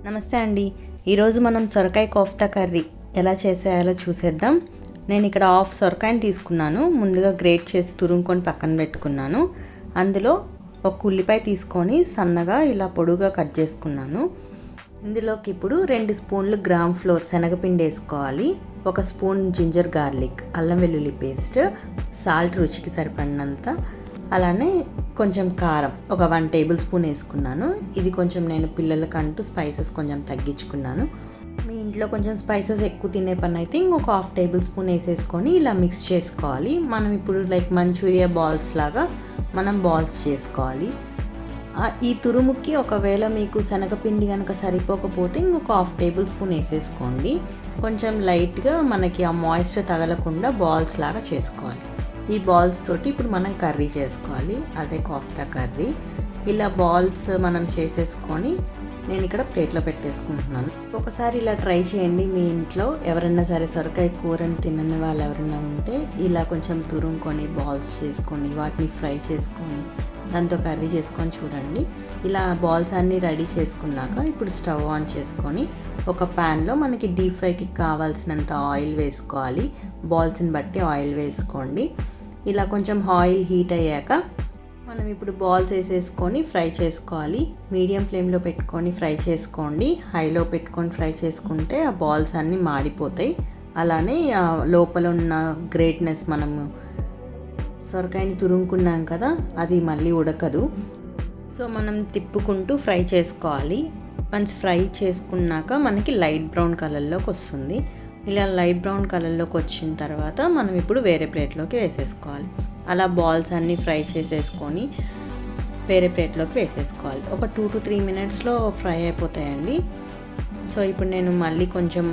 నమస్తే అండి. ఈరోజు మనం సొరకాయ కోఫ్తా కర్రీ ఎలా చేసేయాలో చూసేద్దాం. నేను ఇక్కడ హాఫ్ సొరకాయని తీసుకున్నాను. ముందుగా గ్రేట్ చేసి తురుముకొని పక్కన పెట్టుకున్నాను. అందులో ఒక ఉల్లిపాయ తీసుకొని సన్నగా ఇలా పొడుగా కట్ చేసుకున్నాను. ఇందులోకి ఇప్పుడు 2 స్పూన్లు గ్రామ్ ఫ్లోర్ శనగపిండి వేసుకోవాలి. 1 స్పూన్ జింజర్ గార్లిక్, అల్లం వెల్లుల్లి పేస్ట్, సాల్ట్ రుచికి సరిపడినంత, అలానే కొంచెం కారం ఒక 1 టేబుల్ స్పూన్ వేసుకున్నాను. ఇది కొంచెం నేను పిల్లలకంటూ స్పైసెస్ కొంచెం తగ్గించుకున్నాను. మీ ఇంట్లో కొంచెం స్పైసెస్ ఎక్కువ తినే పని అయితే ఇంకొక 1/2 టేబుల్ స్పూన్ వేసేసుకొని ఇలా మిక్స్ చేసుకోవాలి. మనం ఇప్పుడు మంచూరియా బాల్స్ లాగా మనం బాల్స్ చేసుకోవాలి. ఈ తురుముకి ఒకవేళ మీకు శనగపిండి కనుక సరిపోకపోతే ఇంకొక 1/2 టేబుల్ స్పూన్ వేసేసుకోండి. కొంచెం లైట్గా మనకి ఆ మాయిశ్చర్ తగలకుండా బాల్స్ లాగా చేసుకోవాలి. ఈ బాల్స్ తోటి ఇప్పుడు మనం కర్రీ చేసుకోవాలి, అదే కోఫ్తా కర్రీ. ఇలా బాల్స్ మనం చేసేసుకొని నేను ఇక్కడ ప్లేట్లో పెట్టేసుకుంటున్నాను. ఒకసారి ఇలా ట్రై చేయండి. మీ ఇంట్లో ఎవరన్నా సరే సొరకాయ కూరని తినని వాళ్ళు ఎవరన్నా ఉంటే ఇలా కొంచెం తురుముకొని బాల్స్ చేసుకొని వాటిని ఫ్రై చేసుకొని దాంతో కర్రీ చేసుకొని చూడండి. ఇలా బాల్స్ అన్నీ రెడీ చేసుకున్నాక ఇప్పుడు స్టవ్ ఆన్ చేసుకొని ఒక ప్యాన్లో మనకి డీప్ ఫ్రైకి కావాల్సినంత ఆయిల్ వేసుకోవాలి. బాల్స్ని బట్టి ఆయిల్ వేసుకోండి. ఇలా కొంచెం ఆయిల్ హీట్ అయ్యాక మనం ఇప్పుడు బాల్స్ వేసేసుకొని ఫ్రై చేసుకోవాలి. మీడియం ఫ్లేమ్లో పెట్టుకొని ఫ్రై చేసుకోండి. హైలో పెట్టుకొని ఫ్రై చేసుకుంటే ఆ బాల్స్ అన్నీ మాడిపోతాయి. అలానే లోపల ఉన్న గ్రేట్నెస్, మనము సొరకాయని తురుముకున్నాం కదా, అది మళ్ళీ ఉడకదు. సో మనం తిప్పుకుంటూ ఫ్రై చేసుకోవాలి. వన్స్ ఫ్రై చేసుకున్నాక మనకి లైట్ బ్రౌన్ కలర్లోకి వస్తుంది. ఇలా లైట్ బ్రౌన్ కలర్లోకి వచ్చిన తర్వాత మనం ఇప్పుడు వేరే ప్లేట్లోకి వేసేసుకోవాలి. అలా బాల్స్ అన్నీ ఫ్రై చేసేసుకొని వేరే ప్లేట్లోకి వేసేసుకోవాలి. ఒక 2 to 3 మినిట్స్లో ఫ్రై అయిపోతాయండి. సో ఇప్పుడు నేను మళ్ళీ కొంచెం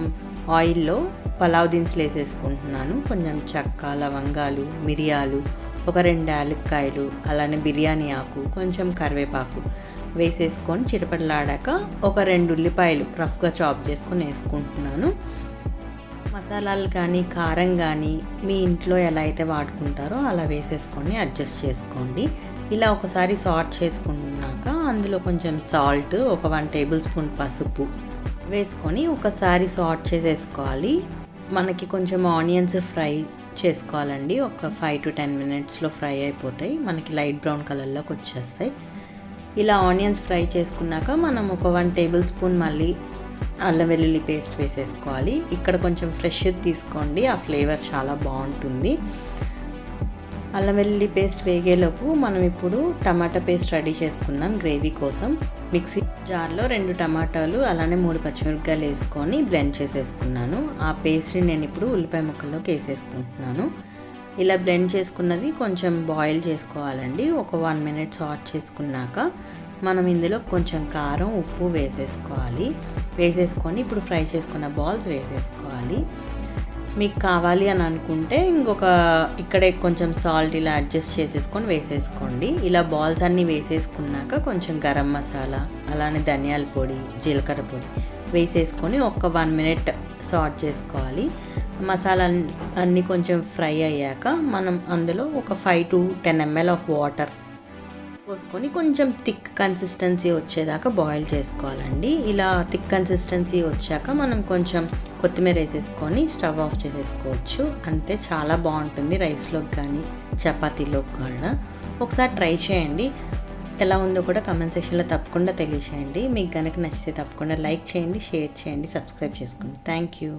ఆయిల్లో పలావ్ దినుసులు వేసేసుకుంటున్నాను. కొంచెం చెక్క, లవంగాలు, మిరియాలు, ఒక 2 యాలక్కాయలు, అలానే బిర్యానీ ఆకు, కొంచెం కరివేపాకు వేసేసుకొని చిరపడలాడాక ఒక 2 ఉల్లిపాయలు రఫ్గా చాప్ చేసుకొని వేసుకుంటున్నాను. మసాలాలు కానీ కారం కానీ మీ ఇంట్లో ఎలా అయితే వాడుకుంటారో అలా వేసేసుకొని అడ్జస్ట్ చేసుకోండి. ఇలా ఒకసారి సాట్ చేసుకున్నాక అందులో కొంచెం సాల్ట్, ఒక 1 టేబుల్ స్పూన్ పసుపు వేసుకొని ఒకసారి సాట్ చేసేసుకోవాలి. మనకి కొంచెం ఆనియన్స్ ఫ్రై చేసుకోవాలండి. ఒక 5 to 10 మినిట్స్లో ఫ్రై అయిపోతాయి. మనకి లైట్ బ్రౌన్ కలర్లోకి వచ్చేస్తాయి. ఇలా ఆనియన్స్ ఫ్రై చేసుకున్నాక మనం ఒక 1 టేబుల్ స్పూన్ మళ్ళీ అల్లం వెల్లుల్లి పేస్ట్ వేసేసుకోవాలి. ఇక్కడ కొంచెం ఫ్రెష్ తీసుకోండి, ఆ ఫ్లేవర్ చాలా బాగుంటుంది. అల్లం వెల్లుల్లి పేస్ట్ వేగేలోపు మనం ఇప్పుడు టమాటా పేస్ట్ రెడీ చేసుకుందాం గ్రేవీ కోసం. మిక్సీ జార్లో 2 టమాటాలు అలానే 3 పచ్చిమిరపకాయలు వేసుకొని బ్లెండ్ చేసేసుకున్నాను. ఆ పేస్ట్ని నేను ఇప్పుడు ఉల్లిపాయ ముక్కల్లోకి వేసేసుకుంటున్నాను. ఇలా బ్లెండ్ చేసుకున్నది కొంచెం బాయిల్ చేసుకోవాలండి. ఒక 1 మినిట్ సాట్ చేసుకున్నాక మనం ఇందులో కొంచెం కారం, ఉప్పు వేసేసుకోవాలి. వేసేసుకొని ఇప్పుడు ఫ్రై చేసుకున్న బాల్స్ వేసేసుకోవాలి. మీకు కావాలి అని అనుకుంటే ఇక్కడే కొంచెం సాల్ట్ ఇలా అడ్జస్ట్ చేసేసుకొని వేసేసుకోండి. ఇలా బాల్స్ అన్నీ వేసేసుకున్నాక కొంచెం గరం మసాలా, అలానే ధనియాల పొడి, జీలకర్ర పొడి వేసేసుకొని ఒక 1 మినిట్ సాట్ చేసుకోవాలి. మసాలా అన్నీ కొంచెం ఫ్రై అయ్యాక మనం అందులో ఒక 5 to 10 ml ఆఫ్ వాటర్ పోసుకొని కొంచెం థిక్ కన్సిస్టెన్సీ వచ్చేదాకా బాయిల్ చేసుకోవాలండి. ఇలా థిక్ కన్సిస్టెన్సీ వచ్చాక మనం కొంచెం కొత్తిమీర వేసేసుకొని స్టవ్ ఆఫ్ చేసేసుకోవచ్చు. అంతే, చాలా బాగుంటుంది రైస్లోకి కానీ చపాతీలోకి కూడా. ఒకసారి ట్రై చేయండి. ఎలా ఉందో కూడా కామెంట్ సెక్షన్లో తప్పకుండా తెలియచేయండి. మీకు కనుక నచ్చితే తప్పకుండా లైక్ చేయండి, షేర్ చేయండి, సబ్స్క్రైబ్ చేసుకోండి. Thank you.